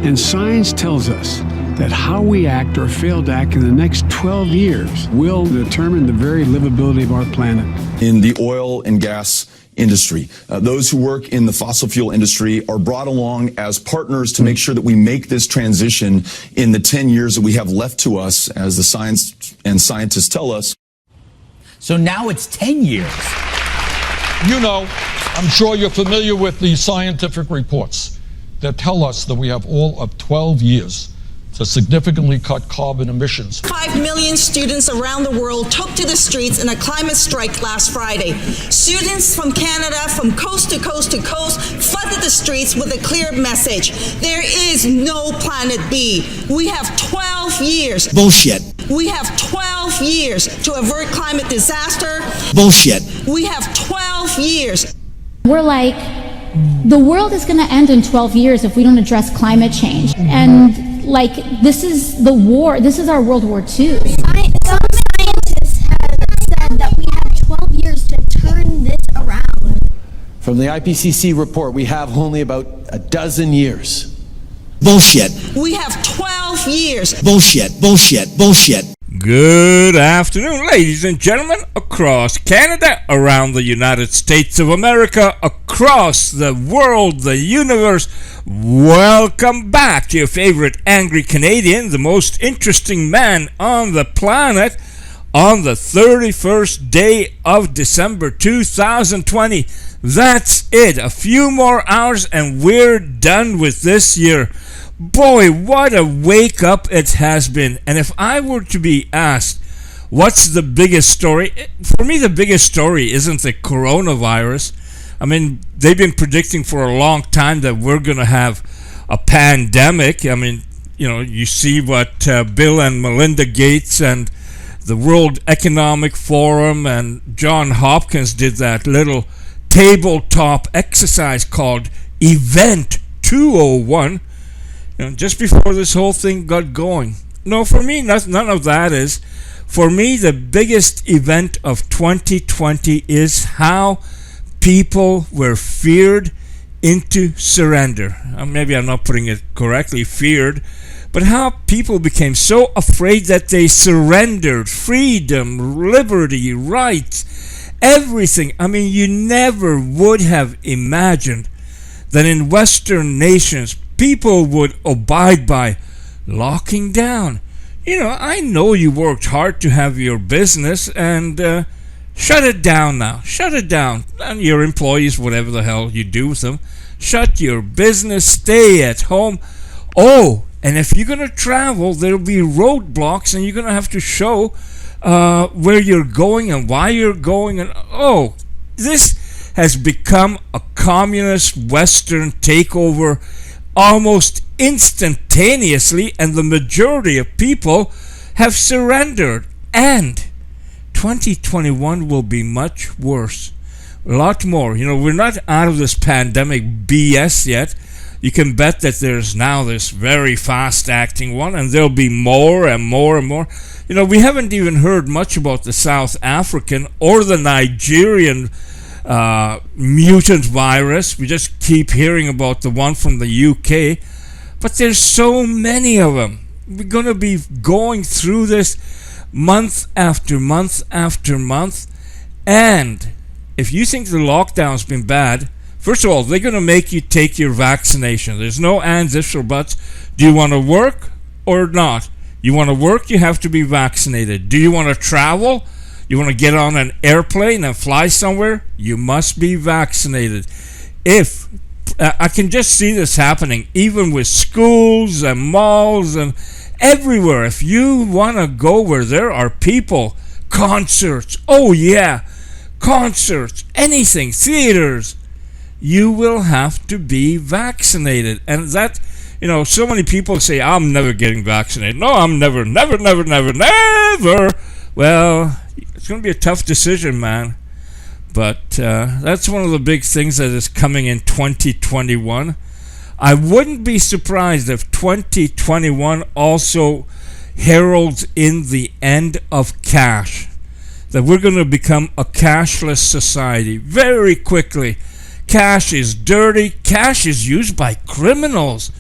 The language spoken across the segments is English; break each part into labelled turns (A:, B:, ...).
A: And science tells us that how we act or fail to act in the next 12 years will determine the very livability of our planet.
B: In the oil and gas industry, those who work in the fossil fuel industry are brought along as partners to make sure that we make this transition in the 10 years that we have left to us, as the science and scientists tell us.
C: So now it's 10 years.
D: You know, I'm sure you're familiar with the scientific reports that tell us that we have all of 12 years to significantly cut carbon emissions.
E: 5 million students around the world took to the streets in a climate strike last Friday. Students from Canada, from coast to coast to coast, flooded the streets with a clear message. There is no planet B. We have 12 years.
F: Bullshit.
E: We have 12 years to avert climate disaster.
F: Bullshit.
E: We have 12 years.
G: We're like, the world is going to end in 12 years if we don't address climate change. And like, this is the war, this is our World War II.
H: Some scientists have said that we have 12 years to turn this around.
F: From the IPCC report, we have only about a dozen years.
B: Bullshit.
E: We have 12 years.
B: Bullshit, bullshit, bullshit.
I: Good afternoon, ladies and gentlemen, across Canada, around the United States of America, across the world, the universe. Welcome back to your favorite angry Canadian, the most interesting man on the planet, on the 31st day of December 2020. That's it. A few more hours and we're done with this year. Boy, what a wake up it has been. And if I were to be asked, what's the biggest story? For me, the biggest story isn't the coronavirus. I mean, they've been predicting for a long time that we're going to have a pandemic. I mean, you know, you see what Bill and Melinda Gates and the World Economic Forum and John Hopkins did that little tabletop exercise called Event 201. You know, just before this whole thing got going. No, for me, none of that is. For me, the biggest event of 2020 is how people were feared into surrender. Maybe I'm not putting it correctly, feared, but how people became so afraid that they surrendered freedom, liberty, rights, everything. I mean, you never would have imagined that in Western nations, people would abide by locking down. You know, I know you worked hard to have your business, and shut it down now. Shut it down. And your employees, whatever the hell you do with them, shut your business, stay at home. Oh, and if you're going to travel, there'll be roadblocks, and you're going to have to show where you're going and why you're going. And oh, this has become a communist Western takeover almost instantaneously, and the majority of people have surrendered. And 2021 will be much worse. A lot more. You know, we're not out of this pandemic BS yet. You can bet that there's now this very fast-acting one, and there'll be more and more and more. You know, we haven't even heard much about the South African or the Nigerian mutant virus. We just keep hearing about the one from the UK, but there's so many of them. We're going to be going through this month after month after month, and if you think the lockdown's been bad, first of all, they're going to make you take your vaccination. There's no ands, ifs, or buts. Do you want to work or not? You want to work, you have to be vaccinated. Do you want to travel? You want to get on an airplane and fly somewhere? You must be vaccinated. If I can just see this happening, even with schools and malls and everywhere. If you want to go where there are people, concerts, oh yeah, concerts, anything, theaters, you will have to be vaccinated. And that, you know, so many people say, I'm never getting vaccinated. No, I'm never. Well, it's going to be a tough decision, man. But that's one of the big things that is coming in 2021. I wouldn't be surprised if 2021 also heralds in the end of cash. That we're going to become a cashless society very quickly. Cash is dirty. Cash is used by criminals.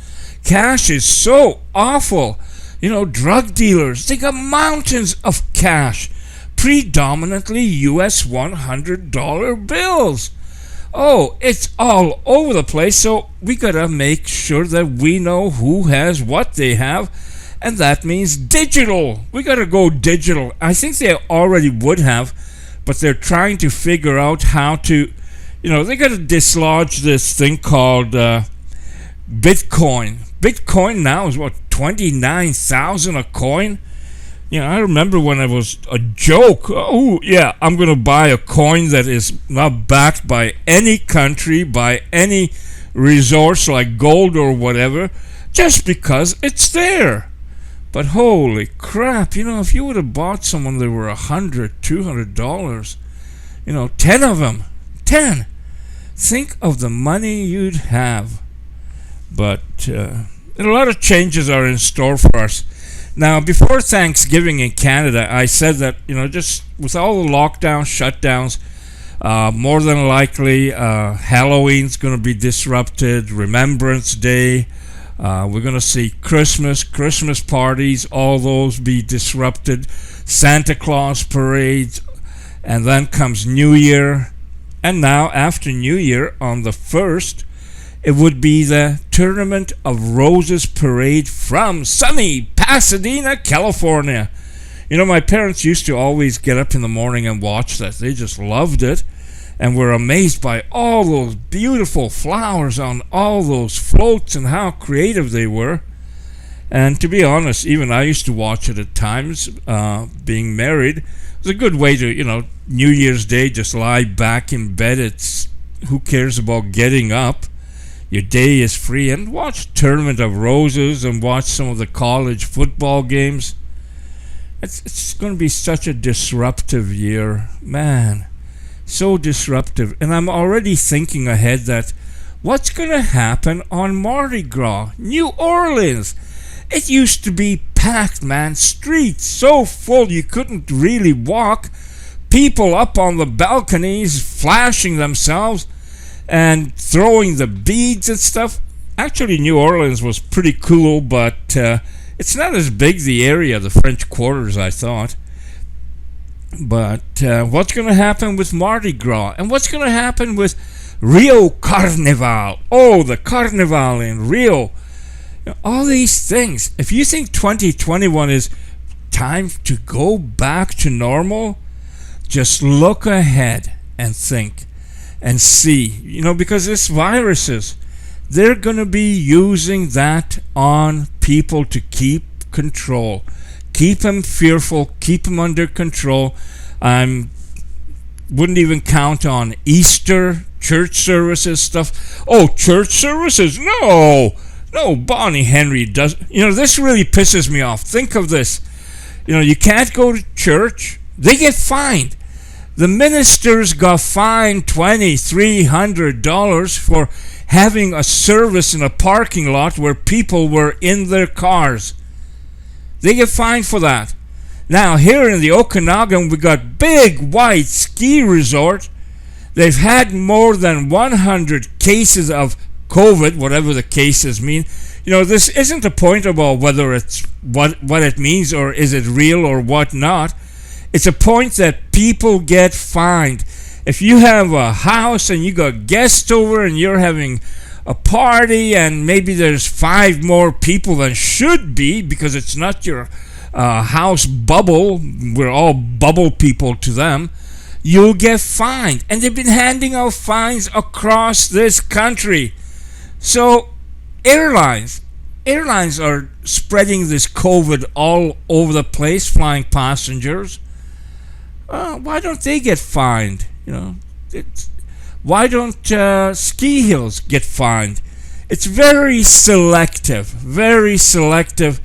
I: cash is so awful. You know, drug dealers, they got mountains of cash, predominantly US $100 bills. Oh, it's all over the place, so we gotta make sure that we know who has what they have, and that means digital. We gotta go digital. I think they already would have, but they're trying to figure out how to, you know, they gotta dislodge this thing called Bitcoin. Bitcoin now is what, 29,000 a coin? You know, I remember when it was a joke. Oh, yeah, I'm going to buy a coin that is not backed by any country, by any resource like gold or whatever, just because it's there. But holy crap, you know, if you would have bought someone that were $100, $200, you know, 10 of them, 10, think of the money you'd have. But a lot of changes are in store for us. Now, before Thanksgiving in Canada, I said that, you know, just with all the lockdowns, shutdowns, more than likely Halloween's going to be disrupted, Remembrance Day, we're going to see Christmas parties, all those be disrupted, Santa Claus parades, and then comes New Year. And now, after New Year, on the 1st, it would be the Tournament of Roses parade from sunny Pasadena, California. You know, my parents used to always get up in the morning and watch that. They just loved it and were amazed by all those beautiful flowers on all those floats and how creative they were. And to be honest, even I used to watch it at times, being married. It was a good way to, you know, New Year's Day, just lie back in bed. It's, who cares about getting up? Your day is free, and watch Tournament of Roses and watch some of the college football games. It's going to be such a disruptive year, man, so disruptive. And I'm already thinking ahead that what's going to happen on Mardi Gras, New Orleans. It used to be packed, man, streets so full you couldn't really walk, people up on the balconies flashing themselves and throwing the beads and stuff. Actually, New Orleans was pretty cool, but it's not as big, the area, the French Quarter, as I thought. But what's going to happen with Mardi Gras? And what's going to happen with Rio Carnival? Oh, the Carnival in Rio. You know, all these things. If you think 2021 is time to go back to normal, just look ahead and think. And see, you know, because this viruses, they're going to be using that on people to keep control, keep them fearful, keep them under control. I wouldn't even count on Easter, church services, stuff. Oh, church services? No, Bonnie Henry does. You know, this really pisses me off. Think of this. You know, you can't go to church. They get fined. The ministers got fined $2,300 for having a service in a parking lot where people were in their cars. They get fined for that. Now, here in the Okanagan, we got Big White Ski Resort. They've had more than 100 cases of COVID, whatever the cases mean. You know, this isn't a point about whether it's what it means or is it real or what not. It's a point that people get fined. If you have a house and you got guests over and you're having a party and maybe there's 5 more people than should be because it's not your house bubble, we're all bubble people to them, you'll get fined. And they've been handing out fines across this country. So airlines are spreading this COVID all over the place, flying passengers. Why don't they get fined? You know, why don't ski hills get fined? It's very selective, very selective.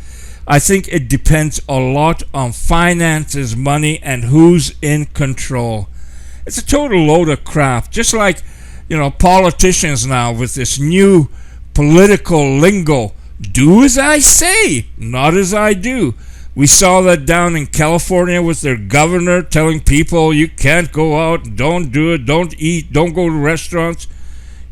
I: I think it depends a lot on finances, money, and who's in control. It's a total load of crap. Just like, you know, politicians now with this new political lingo. Do as I say, not as I do. We saw that down in California with their governor telling people you can't go out, don't do it, don't eat, don't go to restaurants.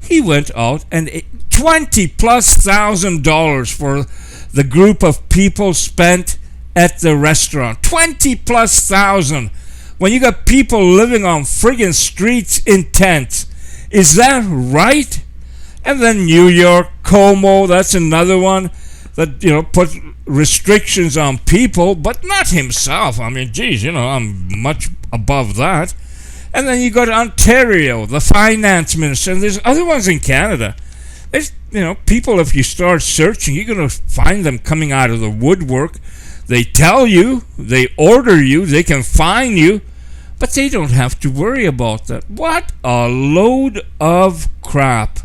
I: he went out and $20,000+ for the group of people spent at the restaurant. $20,000+. When you got people living on friggin' streets in tents. Is that right? And then New York, Cuomo, that's another one that, put restrictions on people, but not himself. I mean, geez, I'm much above that. And then you go to Ontario, the finance minister, and there's other ones in Canada. There's, people, if you start searching, you're going to find them coming out of the woodwork. They tell you, they order you, they can fine you, but they don't have to worry about that. What a load of crap.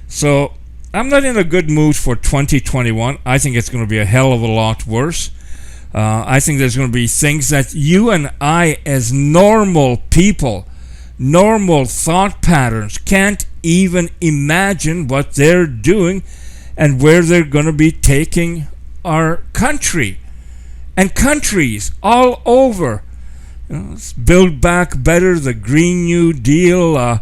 I: So, I'm not in a good mood for 2021. I think it's going to be a hell of a lot worse. I think there's going to be things that you and I, as normal people, normal thought patterns, can't even imagine what they're doing and where they're going to be taking our country and countries all over. Build Back Better, the Green New Deal,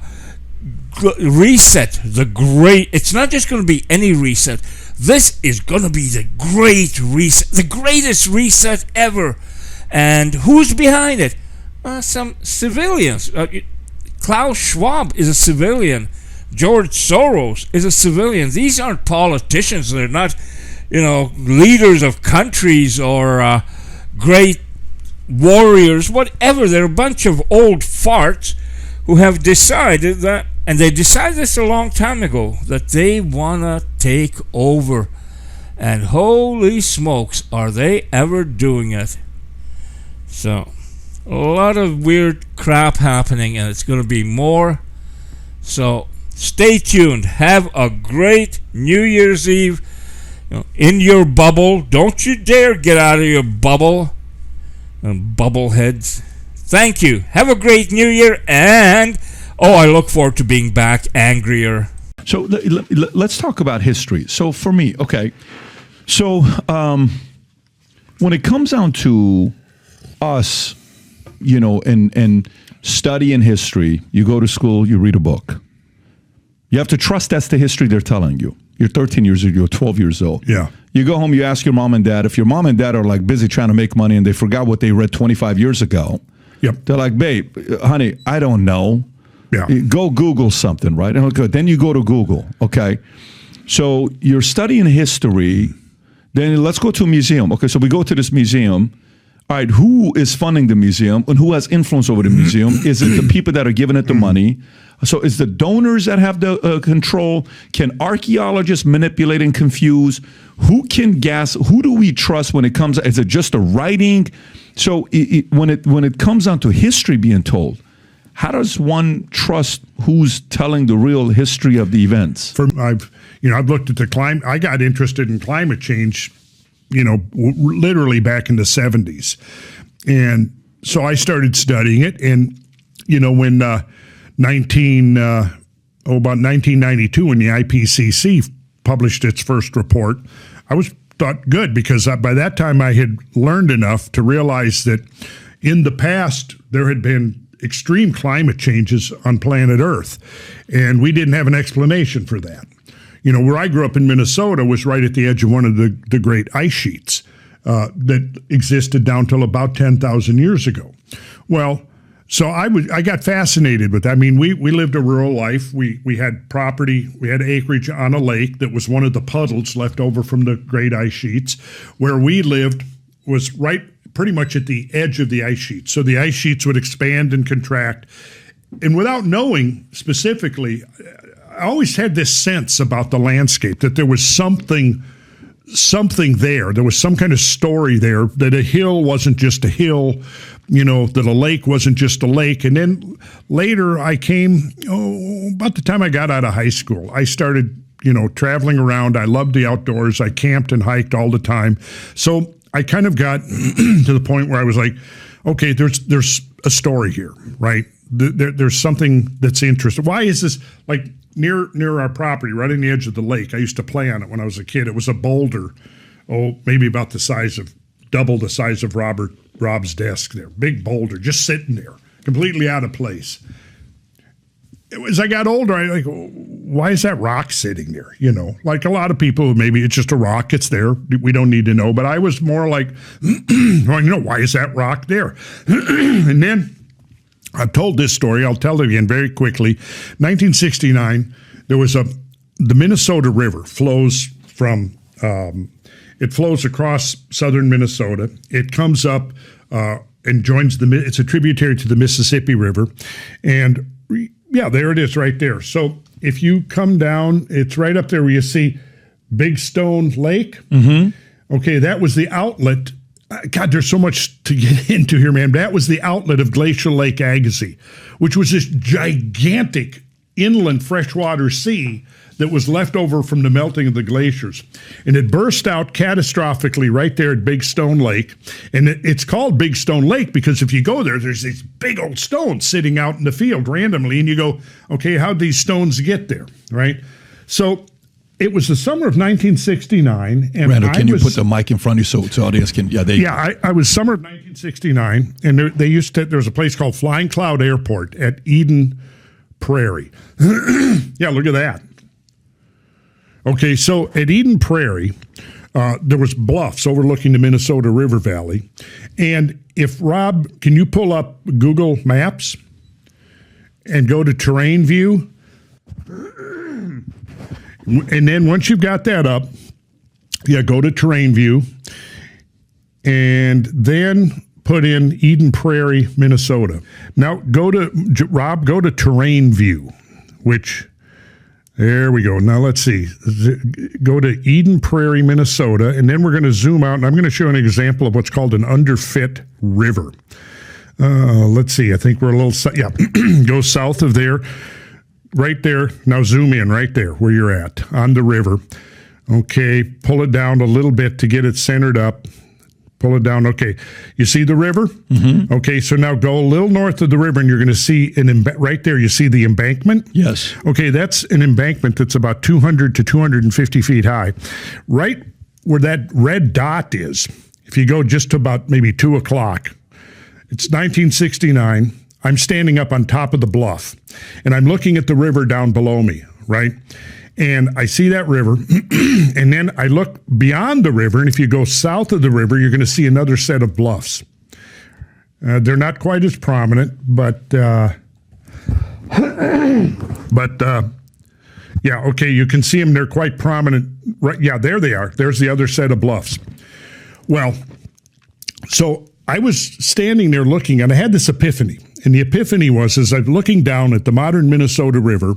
I: reset, it's not just going to be any reset. This is going to be the great reset, the greatest reset ever. And who's behind it? Some civilians. Klaus Schwab is a civilian. George Soros is a civilian. These aren't politicians. They're not, leaders of countries or great warriors, whatever. They're a bunch of old farts who have decided that, and they decided this a long time ago, that they want to take over. And holy smokes, are they ever doing it? So, a lot of weird crap happening, and it's going to be more. So, stay tuned. Have a great New Year's Eve. In your bubble. Don't you dare get out of your bubble. Bubbleheads. Thank you. Have a great New Year, and I look forward to being back angrier.
J: So let's talk about history. So for me, okay. So when it comes down to us, and studying history, you go to school, you read a book. You have to trust that's the history they're telling you. You're 13 years old, you're 12 years old.
K: Yeah.
J: You go home, you ask your mom and dad. If your mom and dad are like busy trying to make money and they forgot what they read 25 years ago,
K: yep.
J: They're like, babe, honey, I don't know.
K: Yeah.
J: Go Google something, right? And okay, then you go to Google, okay? So you're studying history, then let's go to a museum. Okay, so we go to this museum. All right, who is funding the museum and who has influence over the museum? Is it the people that are giving it the money? So is the donors that have the control? Can archaeologists manipulate and confuse? Who can guess? Who do we trust when it comes? Is it just a writing? So when it comes down to history being told, how does one trust who's telling the real history of the events?
K: I've looked at the climate. I got interested in climate change, literally back in the 70s, and so I started studying it. And when about 1992, when the IPCC published its first report, I was thought good because by that time I had learned enough to realize that in the past there had been extreme climate changes on planet Earth, and we didn't have an explanation for that. Where I grew up in Minnesota was right at the edge of one of the great ice sheets that existed down till about 10,000 years ago. Well, so I got fascinated with that. I mean, we lived a rural life. We had property, we had acreage on a lake that was one of the puddles left over from the great ice sheets. Where we lived was right pretty much at the edge of the ice sheet. So the ice sheets would expand and contract. And without knowing specifically, I always had this sense about the landscape that there was something there. There was some kind of story there, that a hill wasn't just a hill, that a lake wasn't just a lake. And then later I came, about the time I got out of high school, I started, traveling around. I loved the outdoors. I camped and hiked all the time. So I kind of got to the point where I was like, okay, there's a story here, right? There's something that's interesting. Why is this like near our property, right on the edge of the lake? I used to play on it when I was a kid. It was a boulder, maybe about double the size of Rob's desk there. Big boulder, just sitting there, completely out of place. as I got older, I like, why is that rock sitting there? You know, like a lot of people, maybe it's just a rock. It's there. We don't need to know. But I was more like, well, you know, why is that rock there? And then I've told this story. I'll tell it again very quickly. 1969, there was the Minnesota River flows from, it flows across southern Minnesota. It comes up and joins it's a tributary to the Mississippi River. And yeah, there it is right there. So if you come down, it's right up there where you see Big Stone Lake. Mm-hmm. Okay, that was the outlet. God, there's so much to get into here, man. That was the outlet of Glacial Lake Agassiz, which was this gigantic inland freshwater sea that was left over from the melting of the glaciers. And it burst out catastrophically right there at Big Stone Lake. And it's called Big Stone Lake because if you go there, there's these big old stones sitting out in the field randomly. And you go, okay, how'd these stones get there, right? So it was the summer of 1969. And
J: Randall, can you put the mic in front of you so the audience can,
K: I was summer of 1969. And there was a place called Flying Cloud Airport at Eden Prairie. Yeah, look at that. Okay, so at Eden Prairie, there was bluffs overlooking the Minnesota River Valley. And if Rob, can you pull up Google Maps and go to terrain view? And then once you've got that up, go to terrain view and then put in Eden Prairie, Minnesota. Now go to terrain view, which... There we go. Now let's see. Go to Eden Prairie, Minnesota, and then we're going to zoom out, and I'm going to show an example of what's called an underfit river. Let's see. I think we're a little, go south of there, right there. Now zoom in right there where you're at on the river. Okay, pull it down a little bit to get it centered up. Pull it down. Okay, you see the river? Mm-hmm. Okay, so now go a little north of the river, and you're going to see right there. You see the embankment?
J: Yes.
K: Okay, that's an embankment that's about 200 to 250 feet high. Right where that red dot is, if you go just to about maybe 2 o'clock, it's 1969. I'm standing up on top of the bluff, and I'm looking at the river down below me, right? And I see that river, and then I look beyond the river, and if you go south of the river, you're going to see another set of bluffs. They're not quite as prominent, but okay, you can see them. They're quite prominent. Right? Yeah, there they are. There's the other set of bluffs. Well, so I was standing there looking, and I had this epiphany. And the epiphany was as I'm looking down at the modern Minnesota River,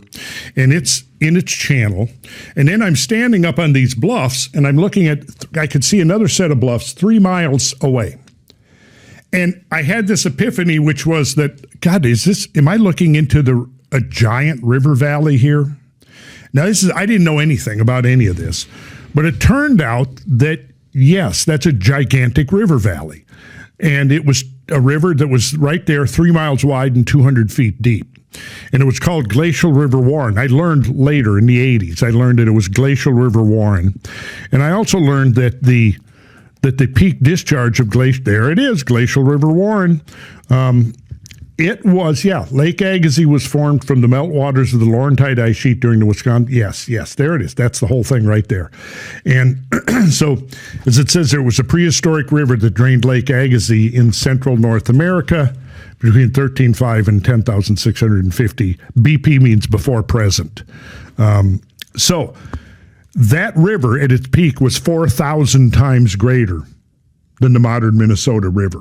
K: and it's in its channel, and then I'm standing up on these bluffs, and I'm looking at, I could see another set of bluffs 3 miles away. And I had this epiphany, which was that, God, am I looking into a giant river valley here? Now, I didn't know anything about any of this, but it turned out that, yes, that's a gigantic river valley. And it was a river that was right there, 3 miles wide and 200 feet deep. And it was called Glacial River Warren. I learned later in the 80s, I learned that it was Glacial River Warren. And I also learned that the peak discharge of Glacial River Warren. It was, Lake Agassiz was formed from the meltwaters of the Laurentide ice sheet during the Wisconsin. Yes, there it is. That's the whole thing right there. And so, as it says, there was a prehistoric river that drained Lake Agassiz in central North America between 13,500 and 10,650. BP means before present. So, that river at its peak was 4,000 times greater than the modern Minnesota River.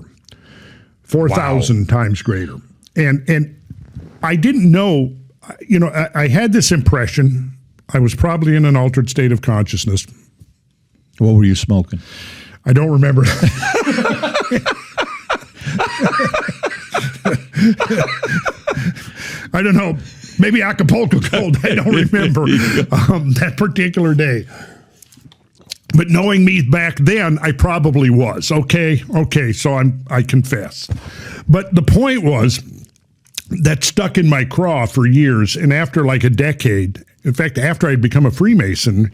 K: 4,000 times greater. And I didn't know, I had this impression. I was probably in an altered state of consciousness.
J: What were you smoking?
K: I don't remember. I don't know. Maybe Acapulco Gold. I don't remember that particular day. But knowing me back then, I probably was. Okay, so I confess. But the point was that stuck in my craw for years, and after like a decade, in fact, after I'd become a Freemason,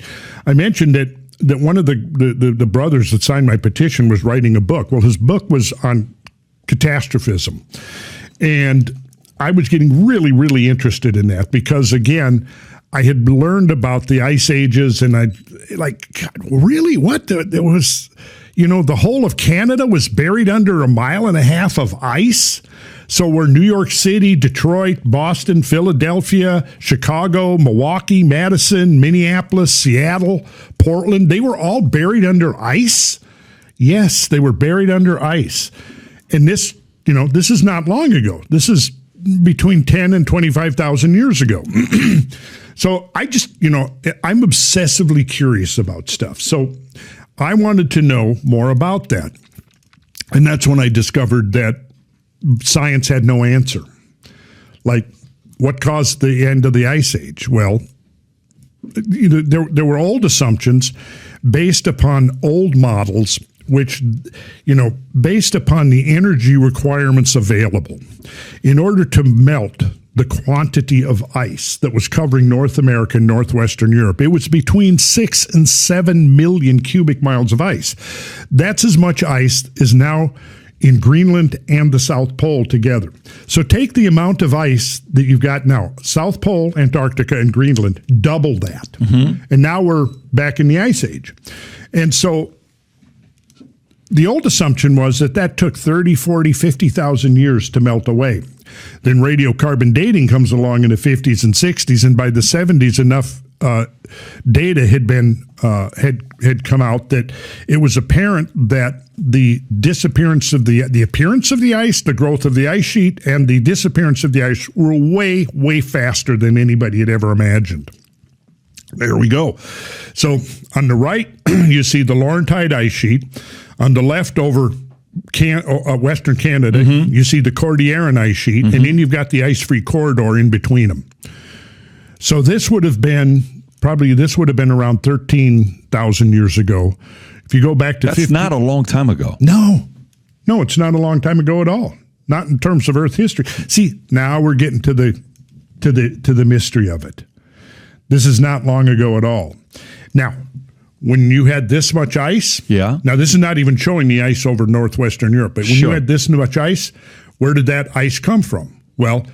K: I mentioned that one of the brothers that signed my petition was writing a book. Well, his book was on catastrophism. And I was getting really, really interested in that because, again, I had learned about the ice ages, and I like, God, really? What? There was, the whole of Canada was buried under 1.5 miles of ice. So were New York City, Detroit, Boston, Philadelphia, Chicago, Milwaukee, Madison, Minneapolis, Seattle, Portland, they were all buried under ice? Yes, they were buried under ice. And this is not long ago. This is between 10 and 25,000 years ago. So I just, I'm obsessively curious about stuff. So I wanted to know more about that. And that's when I discovered that science had no answer. Like, what caused the end of the Ice Age? Well, there were old assumptions based upon old models, which, based upon the energy requirements available. In order to melt the quantity of ice that was covering North America and Northwestern Europe, it was between 6 and 7 million cubic miles of ice. That's as much ice as now in Greenland and the South Pole together. So take the amount of ice that you've got now, South Pole, Antarctica, and Greenland, double that. Mm-hmm. And now we're back in the Ice Age. And so the old assumption was that took 30, 40, 50,000 years to melt away. Then radiocarbon dating comes along in the 50s and 60s, and by the 70s, enough data had come out that it was apparent that the disappearance of the appearance of the ice, the growth of the ice sheet, and the disappearance of the ice were way, way faster than anybody had ever imagined. There we go. So on the right, you see the Laurentide ice sheet. On the left, over Western Canada, mm-hmm. you see the Cordilleran ice sheet, mm-hmm. and then you've got the ice-free corridor in between them. So this would have been around 13,000 years ago. If you go back to
J: that's not a long time ago.
K: No, it's not a long time ago at all. Not in terms of Earth history. See, now we're getting to the mystery of it. This is not long ago at all. Now, when you had this much ice, now this is not even showing the ice over northwestern Europe, but when you had this much ice, where did that ice come from? Well,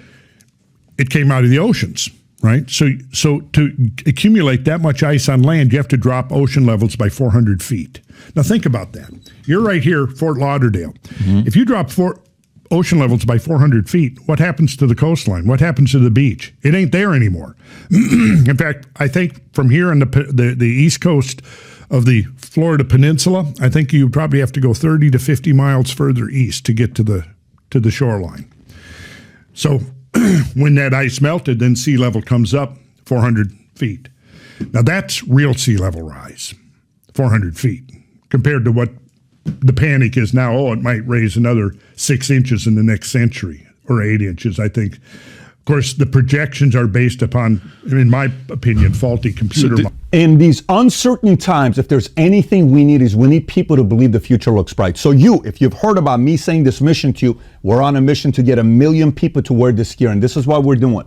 K: it came out of the oceans. Right? So to accumulate that much ice on land, you have to drop ocean levels by 400 feet. Now think about that. You're right here, Fort Lauderdale. Mm-hmm. If you drop ocean levels by 400 feet, what happens to the coastline? What happens to the beach? It ain't there anymore. In fact, I think from here on the east coast of the Florida Peninsula, I think you probably have to go 30 to 50 miles further east to get to the shoreline. So when that ice melted, then sea level comes up 400 feet. Now that's real sea level rise, 400 feet, compared to what the panic is now. Oh, it might raise another 6 inches in the next century, or 8 inches, I think. Of course, the projections are based upon, in my opinion, faulty computer models.
L: In these uncertain times, if there's anything we need people to believe the future looks bright. So if you've heard about me saying this mission to you, we're on a mission to get 1 million people to wear this gear, and this is what we're doing.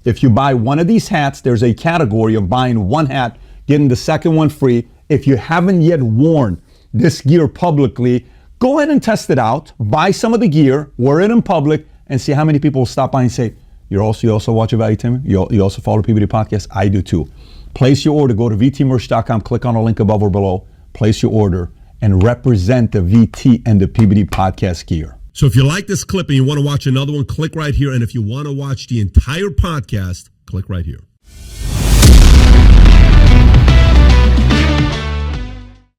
L: If you buy one of these hats, there's a category of buying one hat, getting the second one free. If you haven't yet worn this gear publicly, go ahead and test it out. Buy some of the gear, wear it in public, and see how many people will stop by and say, you also watch a Value Timmy? You also follow PBD Podcast? I do too. Place your order. Go to vtmerch.com, click on the link above or below, place your order, and represent the VT and the PBD Podcast gear.
M: So if you like this clip and you want to watch another one, click right here. And if you want to watch the entire podcast, click right here.